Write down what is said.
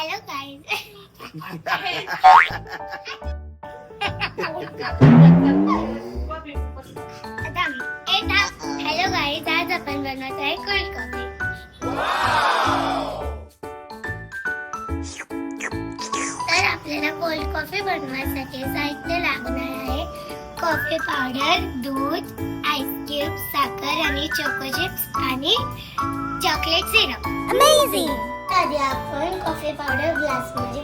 Hello guys. Hello guys, आज आपण बनवत आहे कोल्ड कॉफी. तर आपल्याला कोल्ड कॉफी बनवण्यासाठी साहित्य लागणार आहे कॉफी पावडर, दूध, आईस क्यूब, साखर आणि चोको चिप्स आणि चॉकलेट सिरप. अमेझिंग. आधी आपण कॉफी पावडर ग्लास मध्ये